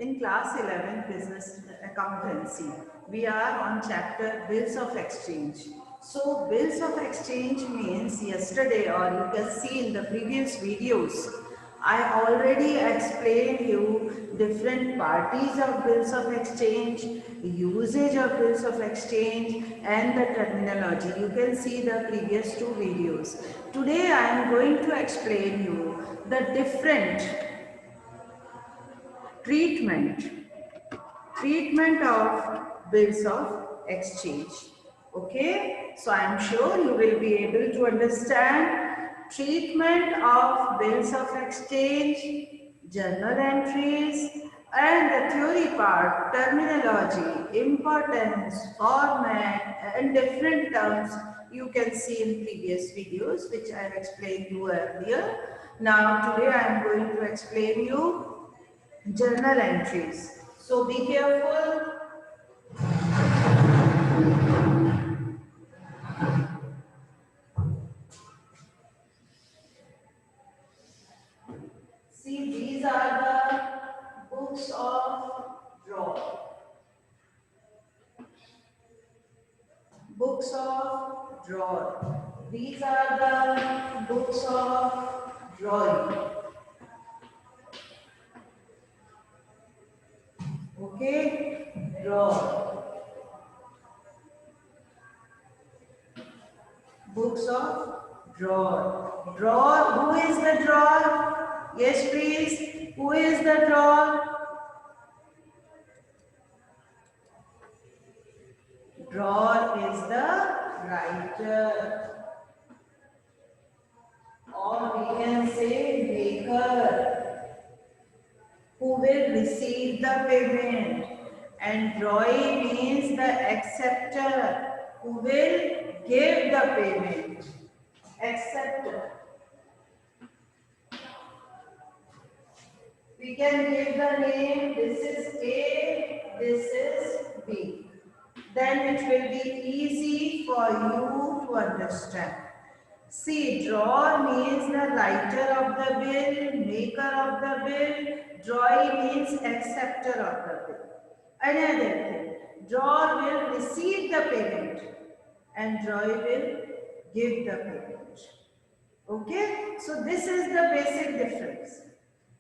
In class 11 business accountancy, we are on chapter bills of exchange. So bills of exchange means yesterday, or you can see in the previous videos, I already explained you different parties of bills of exchange, usage of bills of exchange and the terminology. You can see the previous two videos. Today I am going to explain you the different treatment of bills of exchange. Okay, so I am sure you will be able to understand treatment of bills of exchange, journal entries, and the theory part, terminology, importance, format, and different terms you can see in previous videos which I have explained you earlier. Now today I am going to explain you journal entries. So be careful. See, these are the books of drawer. Books of drawer. These are the books of drawing. Okay, drawer. Books of drawer. Drawer. Who is the drawer? Yes, please. Who is the drawer? Drawer is the writer, or we can say maker, who will receive the payment, and drawee means the acceptor, who will give the payment. Acceptor. We can give the name, this is A, this is B. Then it will be easy for you to understand. See, drawer means the writer of the bill, maker of the bill. Drawee means acceptor of the bill. Another thing, drawer will receive the payment and drawee will give the payment. Okay, so this is the basic difference.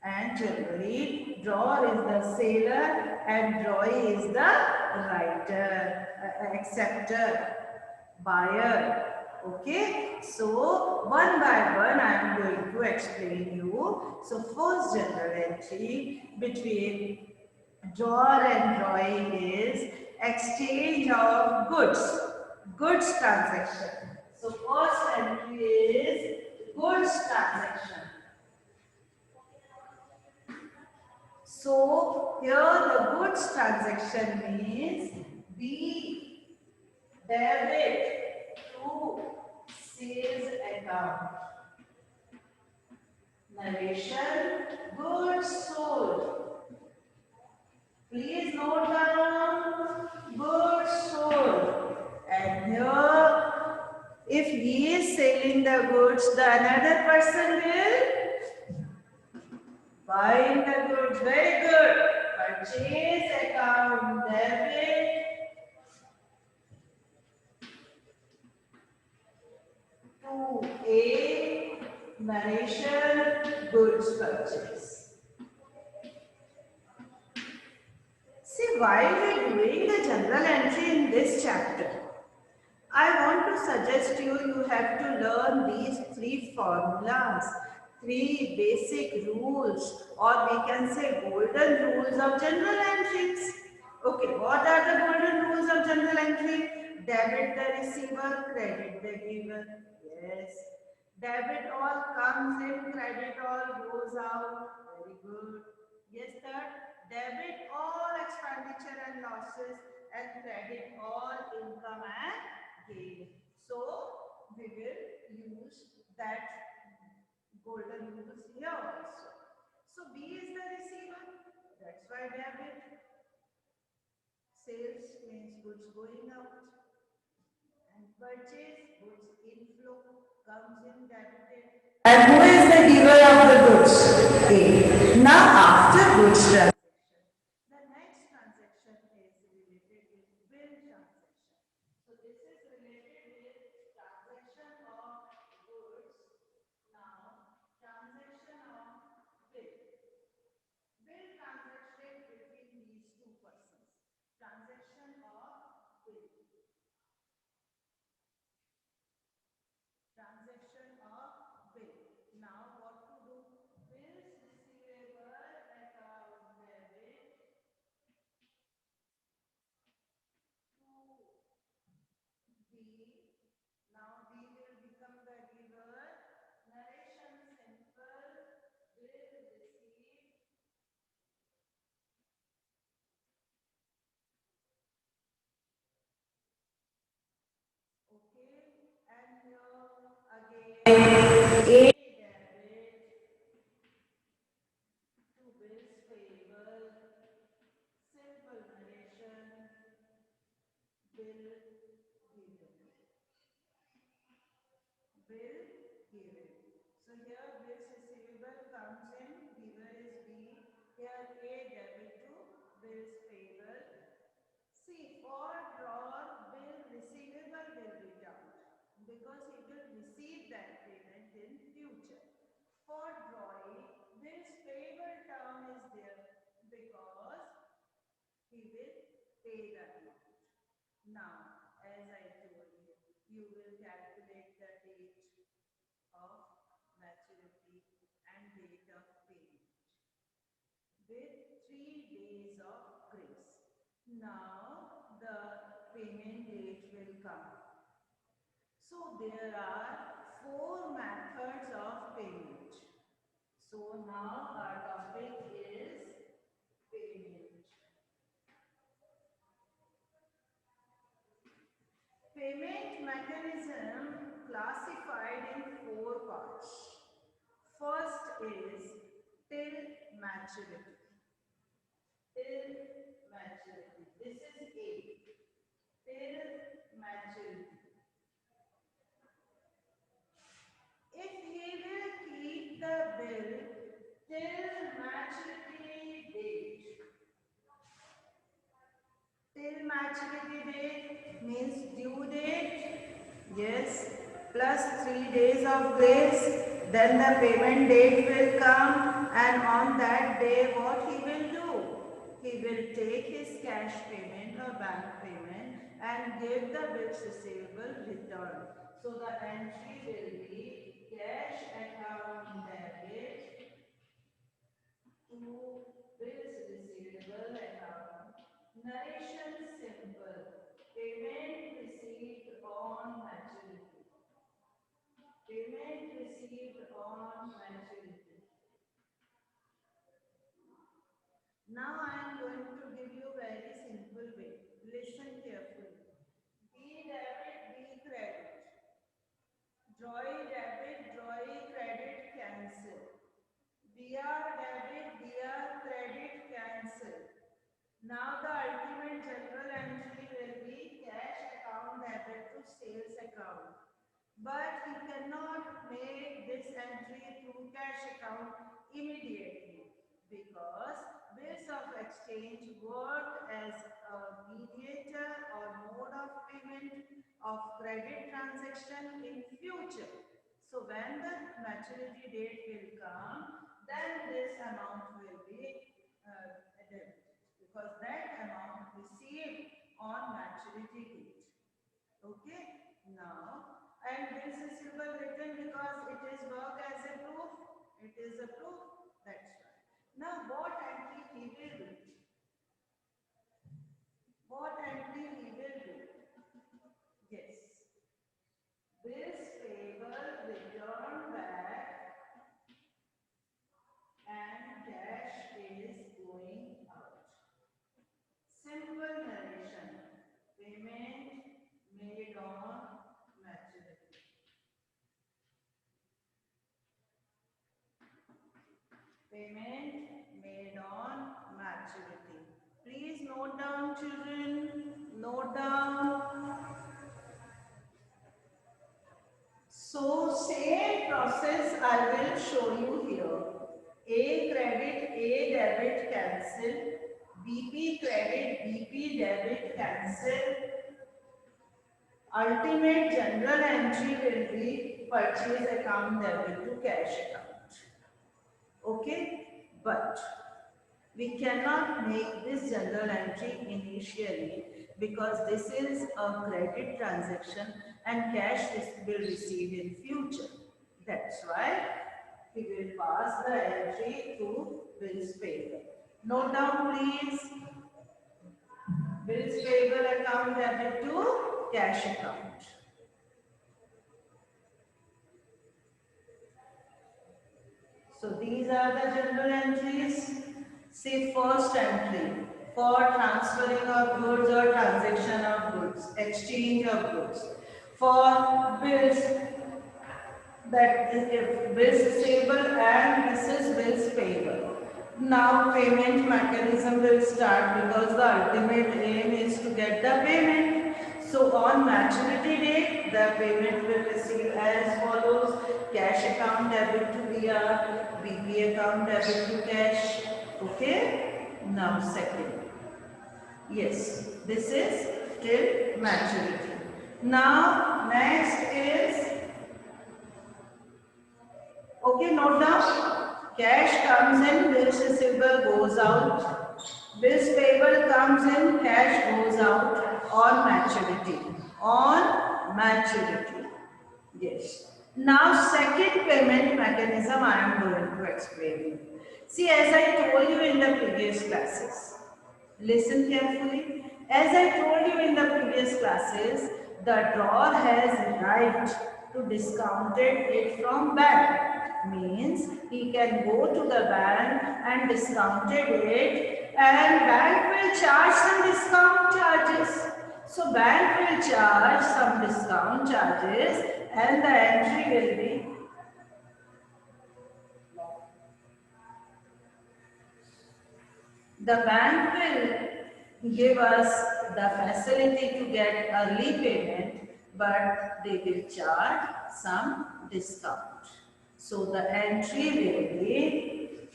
And generally, drawer is the sailor and drawee is the writer, acceptor, buyer. Okay, so one by one I am going to explain you. So first journal entry between drawer and drawee is exchange of goods transaction. So first entry is goods transaction. So here the goods transaction means B debit to sales account. Narration, goods sold. Please note down goods sold. And here, if he is selling the goods, the another person will buying the goods. Very good. Purchase account debit to A, narration, goods purchase. See, while we are doing the general entry in this chapter, I want to suggest you have to learn these three formulas, three basic rules, or we can say golden rules of general entries. Okay, what are the golden rules of general entry? Debit the receiver, credit the giver. Yes. Debit all comes in, credit all goes out. Very good. Yes, third. Debit all expenditure and losses and credit all income and gain. So we will use that golden rules here also. So B is the receiver. That's why debit. Sales means goods going out. And purchase, goods inflow, comes in debited. And who is the giver of the goods? A. Now after goods transaction, So this is related with transaction of goods. Now, transaction of bill. Bill transacted between these two persons. Transaction of bill. Transaction of bill. Now what to do? Bills receivable account debit to B. Now B will become the giver. Narration simple. Bill received. Okay. And here again A debit to bills payable. Simple narration. Bill given. Bill given. So here bills receivable comes in, giver is B. Here A debit to bills payable. See, for drawer, bill receivable will be done because he will receive that payment in future. For drawing, bills payable term is there because he will pay the amount. Now, as I told you, you will calculate the date of maturity and date of payment with 3 days of grace. Now the payment date will come. So there are 4 methods of payment. So now our topic is payment. Payment mechanism classified in 4 parts. First is till maturity. Till maturity. This is A. Till maturity. If he will keep the bill till maturity date. Till maturity date means due date. Yes. Plus 3 days of grace. Then the payment date will come, and on that day what he will do? He will take his cash payment or bank payment and give the bills receivable return. So the entry will be cash account debit to bills receivable account. Narration simple. Payment received on maturity. Payment received on maturity. Now I am going to give you a very simple way. Listen carefully. B debit, B credit. Drawee debit, drawee credit, cancel. BR debit, BR credit, cancel. Now the ultimate general entry will be cash account debit to sales account. But he cannot make this entry through cash account immediately because bills of exchange work as a mediator or mode of payment of credit transaction in future. So when the maturity date will come, then this amount will be debited because that amount received on maturity date. Okay, now, and this is simple written because it is work as a proof. It is a proof. That's right. Now, what entry he will do? What entry he will do? Yes. Bills payable return back and cash is going out. Simple narration. Payment made on maturity. Payment made on maturity. Please note down, children. Note down. So same process I will show you here. A credit, A debit, cancel. BP credit, BP debit, cancel. Ultimate general entry will be purchase account debit to cash account. Okay, but we cannot make this journal entry initially because this is a credit transaction and cash will receive in future. That's why we will pass the entry to bills payable. Note down please, bills payable account debit to cash account. So these are the general entries. See first entry for transferring of goods or transaction of goods, exchange of goods. For bills, that is bills receivable and this is bills payable. Now payment mechanism will start because the ultimate aim is to get the payment. So on maturity date, the payment will receive as follows: cash account debit to BR, BP account debit to cash. Okay. Now second. Yes, this is till maturity. Now next is, okay, note down. Cash comes in, bills receivable goes out. Bills payable comes in, cash goes out on maturity. On maturity. Yes. Now second payment mechanism I am going to explain you. See, as I told you in the previous classes, listen carefully. As I told you in the previous classes, the drawer has right to discount it from bank. Means he can go to the bank and discounted it, and bank will charge some discount charges. So bank will charge some discount charges and the entry will be, the bank will give us the facility to get early payment, but they will charge some discount. So the entry will be,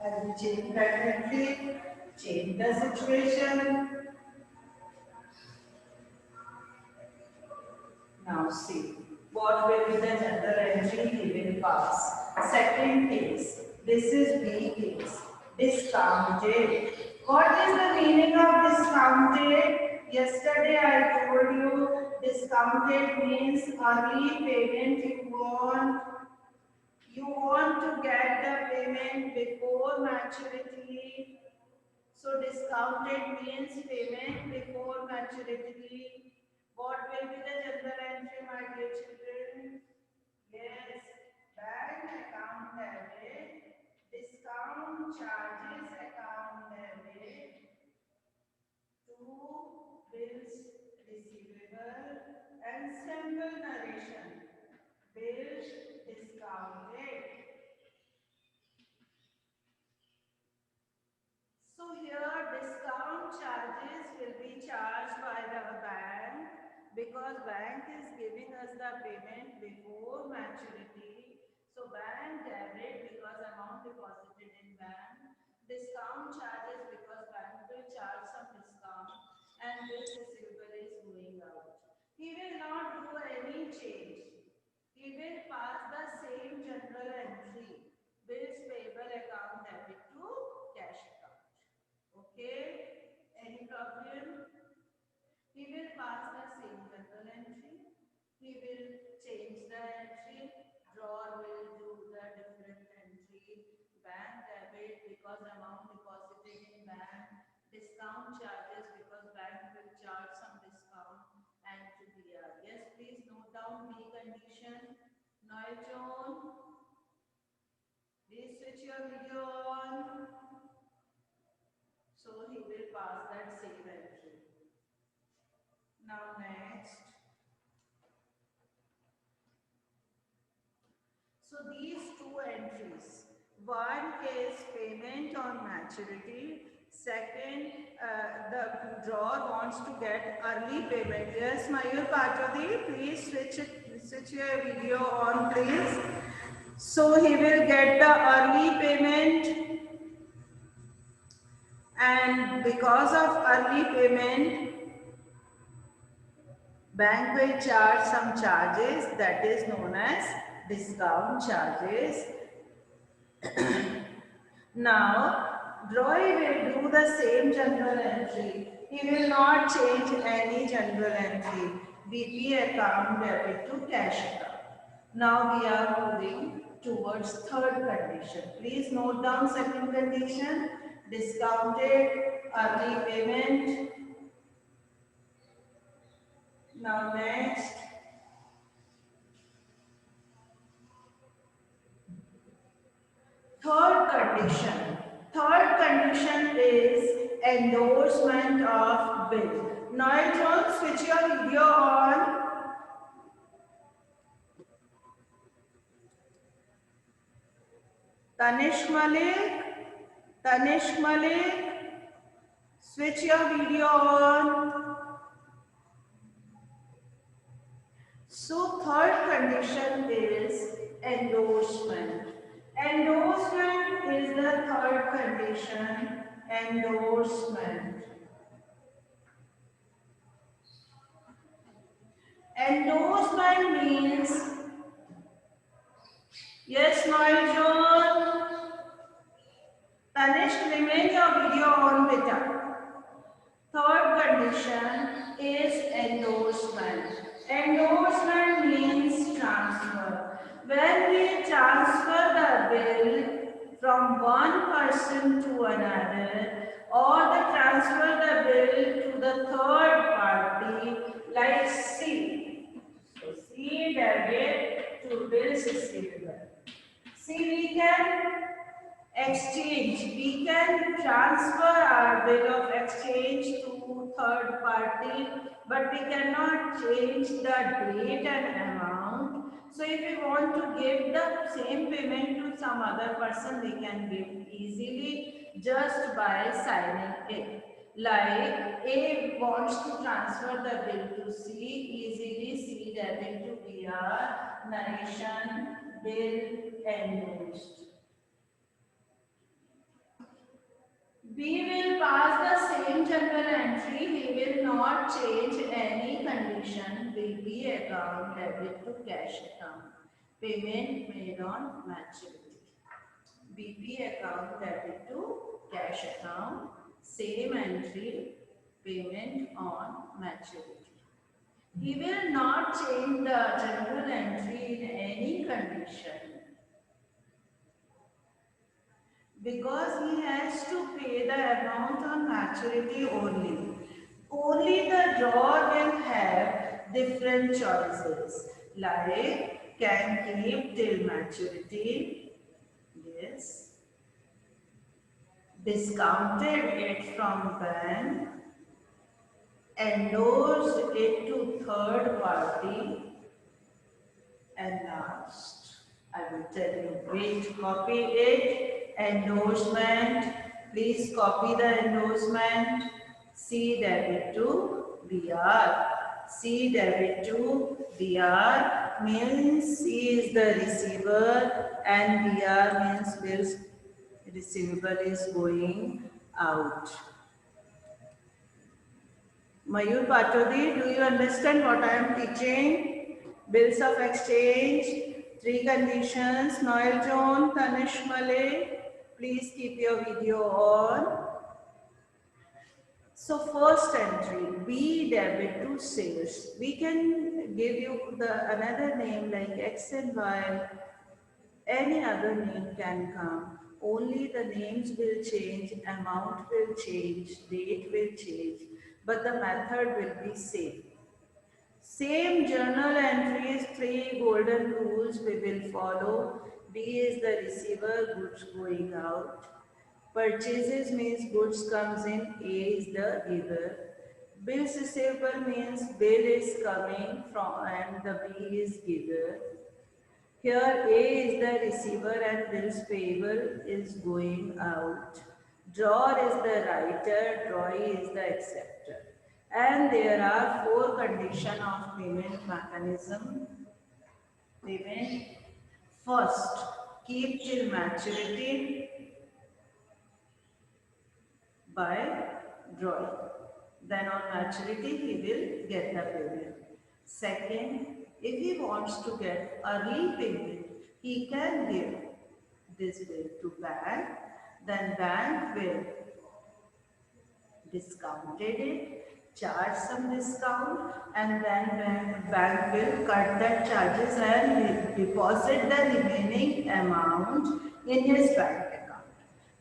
as we change that entry, change the situation. Now see, what will be the general entry he will pass. Second case, this is B case, discounted. What is the meaning of discounted? Yesterday I told you discounted means early payment you want to get the payment before maturity. So discounted means payment before maturity. What will be the general entry, my dear children? Yes, bank account debit, discount charges account debit to bills receivable and simple narration. Bills discounted. So here discount charges will be charged by the bank because bank is giving us the payment before maturity. So bank debit because amount deposited in bank. Discount charges because bank will charge some discount and this receivable is going out. He will not do any change. He will pass the same general entry. Bills payable account debit to cash account. Okay, any problem? He will pass the same journal entry. He will change the entry. Drawer will do the different entry. Bank debit because amount deposited in bank. Discount charges because bank will charge some discount. And to BR. Yes, please note down B condition. Noise tone. Please switch your video on. So he will pass that same entry. Now next. So these two entries. One is payment on maturity. Second, the drawer wants to get early payment. Yes, Mayur Patwadi, please switch your video on, please. So he will get the early payment, and because of early payment, Bank will charge some charges, that is known as discount charges. Now, Roy will do the same journal entry. He will not change any journal entry. BP account debit to cash account. Now we are moving towards third condition. Please note down second condition. Discounted early payment. Now next. Third condition. Third condition is endorsement of bill. Now, John, switch your video on. Tanish Malik, switch your video on. So, third condition is endorsement. Endorsement is the third condition. Endorsement. Endorsement means, yes, Noel John. Tanish, remain your video on, beta. Third condition is endorsement. Endorsement means transfer. When we transfer the bill from one person to another, or the transfer the bill to the third party, like C. So C debit to bills receivable. See, we can exchange. We can transfer our bill of exchange to third party, but we cannot change the date and amount. So if we want to give the same payment to some other person, we can give easily just by signing it. Like A wants to transfer the bill to C, easily C debit to BR, narration, bill endorsed. We will pass the same journal entry. We will not change any condition. BP account debit to cash account. Payment made on maturity. BP account debit to cash account. Same entry. Payment on maturity. He will not change the journal entry in any condition, because he has to pay the amount on maturity only. Only the drawer will have different choices, like can keep till maturity, yes, discounted it from bank, endorsed it to third party, and last, I will tell you, wait, copy it, endorsement, please copy the endorsement, C debit to BR. C debit to BR means C is the receiver and BR means bills receivable is going out. Mayur Patodi, do you understand what I am teaching? Bills of exchange, three conditions. Noel John, Tanish Malik, please keep your video on. So first entry, B debit to sales. We can give you the another name like X and Y. Any other name can come. Only the names will change, amount will change, date will change, but the method will be same. Same journal entries, three golden rules we will follow. B is the receiver, goods going out. Purchases means goods comes in, A is the giver. Bills receivable means bill is coming from and the B is giver. Here A is the receiver and bills payable is going out. Drawer is the writer, drawee is the acceptor. And there are four conditions of payment mechanism. Payment. First, keep till maturity by drawing. Then on maturity, he will get the payment. Second, if he wants to get early payment, he can give this bill to bank, then bank will discounted it, charge some discount, and then bank will cut that charges and deposit the remaining amount in his bank account.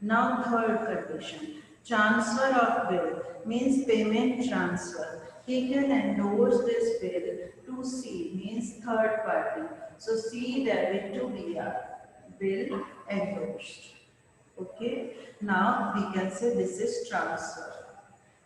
Now third condition, transfer of bill means payment transfer. He can endorse this bill to C means third party. So C debit to BR, bill endorsed. Okay, now we can say this is transfer.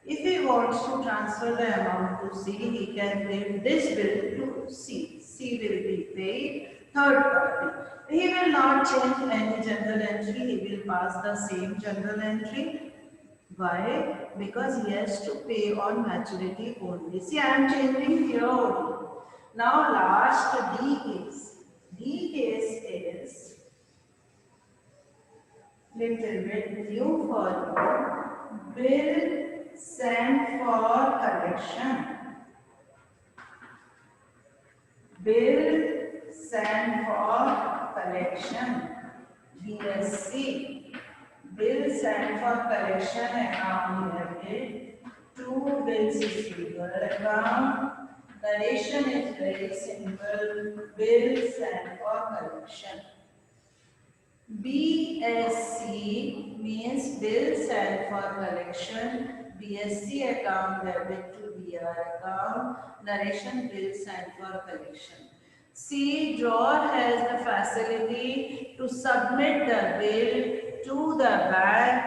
If he wants to transfer the amount to C, he can give this bill to C. C will be paid third party. He will not change any journal entry, he will pass the same journal entry. Why? Because he has to pay on maturity only. See, I am changing here only. Now last D case. D case is little bit new for you. Bill sent for collection. Bill sent for collection. BSC. Bill sent for collection account inherited. Two bills receivable account. Narration is very simple. Bill sent for collection. BSC means bill sent for collection. BSC account debit to BR account. Narration bill sent for collection. C drawer has the facility to submit the bill to the bank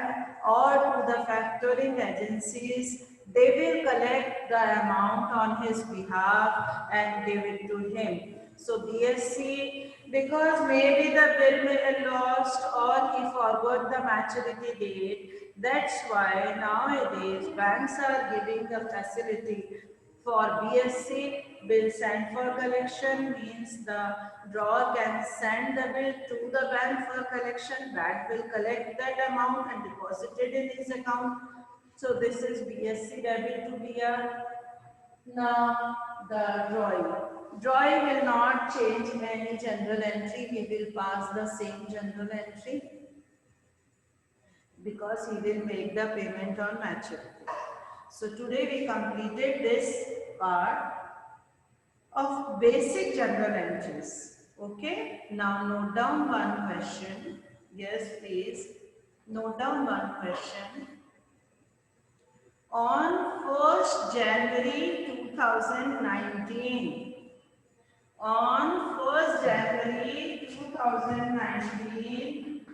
or to the factoring agencies. They will collect the amount on his behalf and give it to him. So BSC, because maybe the bill may have lost or he forgot the maturity date, that's why nowadays banks are giving the facility for BSC. Bill sent for collection means the drawer can send the bill to the bank for collection. Bank will collect that amount and deposit it in his account. So this is BSC debit to BR. Now the drawing. Drawing will not change any general entry. He will pass the same general entry because he will make the payment on maturity. So today we completed this part of basic general entries. Okay. Now note down one question. Yes, please. Note down one question. On 1st January 2019, on 1st January 2019,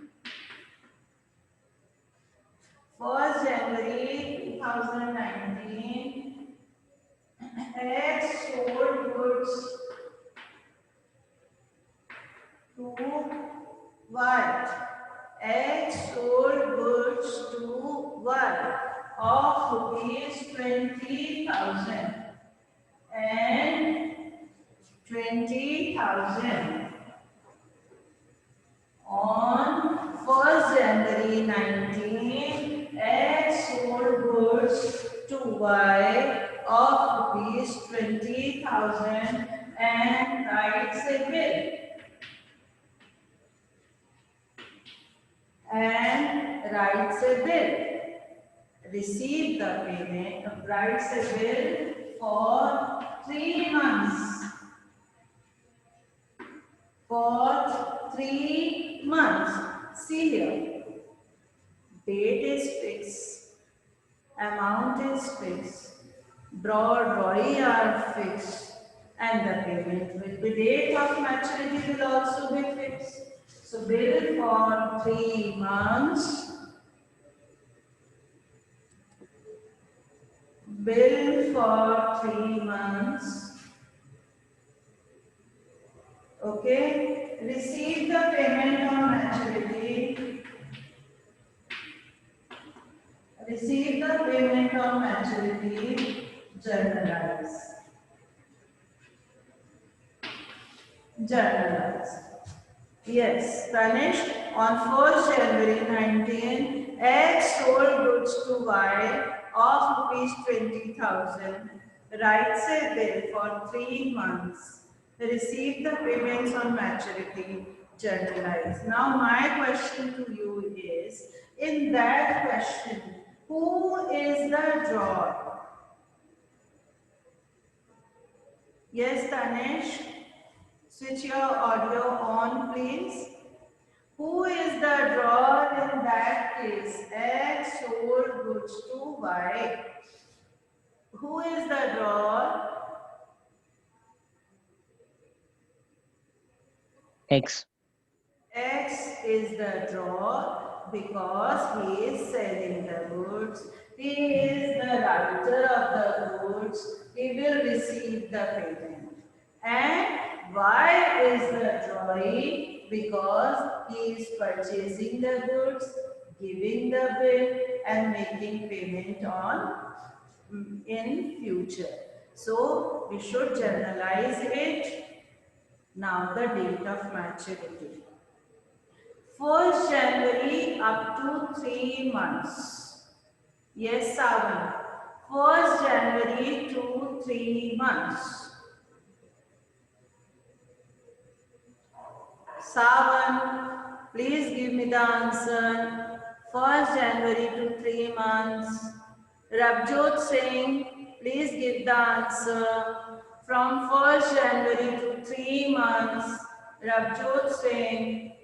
1st January 2019, X sold goods to Y. X sold goods to Y of rupees 20,000 and 20,000 on 1st January 19. X sold goods to Y of rupees 20,000 and writes a bill. And writes a bill. Receive the payment, writes a bill for 3 months. For 3 months. See here. Date is fixed. Amount is fixed. Drawee are fixed. And the payment will be date of maturity will also be fixed. So bill for 3 months. Bill for 3 months. Okay. Receive the payment on maturity. Receive the payment on maturity. Journalize. Journalize. Yes, Ganesh, on 1st January 19, X sold goods to Y of rupees 20,000 writes a bill for 3 months, receive the payments on maturity, journalize. Now my question to you is, in that question, who is the drawer? Yes, Tanesh, switch your audio on please. Who is the drawer in that case? X sold goods to Y. Who is the drawer? X. X is the drawer because he is selling the goods. He is the writer of the goods. He will receive the payment. And Y is the drawee because he is purchasing the goods, giving the bill and making payment on in future. So we should generalize it. Now the date of maturity. 1st January up to 3 months. Yes, Savan. 1st January to 3 months. Savan, please give me the answer. 1st January to 3 months. Rabjot Singh, please give the answer. From 1st January to 3 months. Rabjot Singh.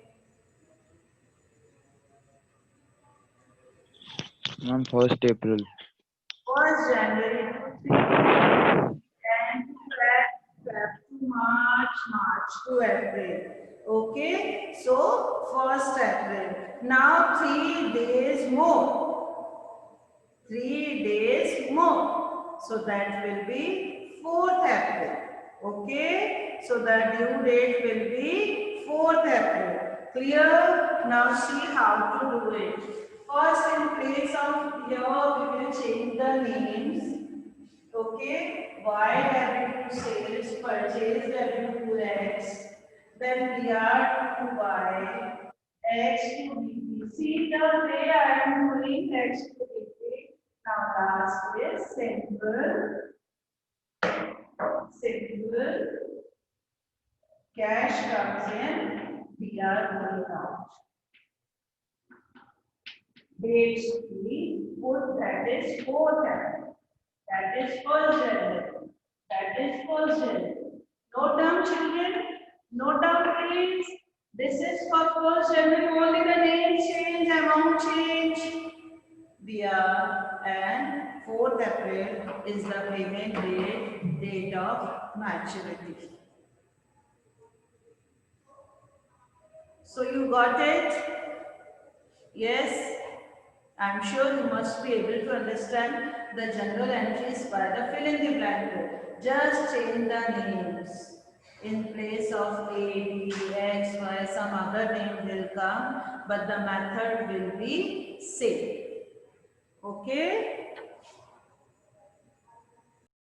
Ma'am, 1st April. 1st January to 3 and Feb to March to April. Okay, so 1st April. Now 3 days more. 3 days more. So that will be 4th April. Okay, so the due date will be 4th April. Clear? Now see how to do it. First, in place of here, we will change the names. Okay, Y W sales, purchase W to X, then PR to Y, X to BP. See the way I am doing X to BP. Now last is simple, cash comes in, PR going out. Dates we put that is 4th April. That is 1st January. That is 1st January. Note down, children. Note down, please. This is for 1st January. Only the name change, amount change. And 4th April is the payment date of maturity. So you got it? Yes. I'm sure you must be able to understand the general entries by the fill in the blank code. Just change the names. In place of A, B, X, Y, some other name will come, but the method will be same. Okay?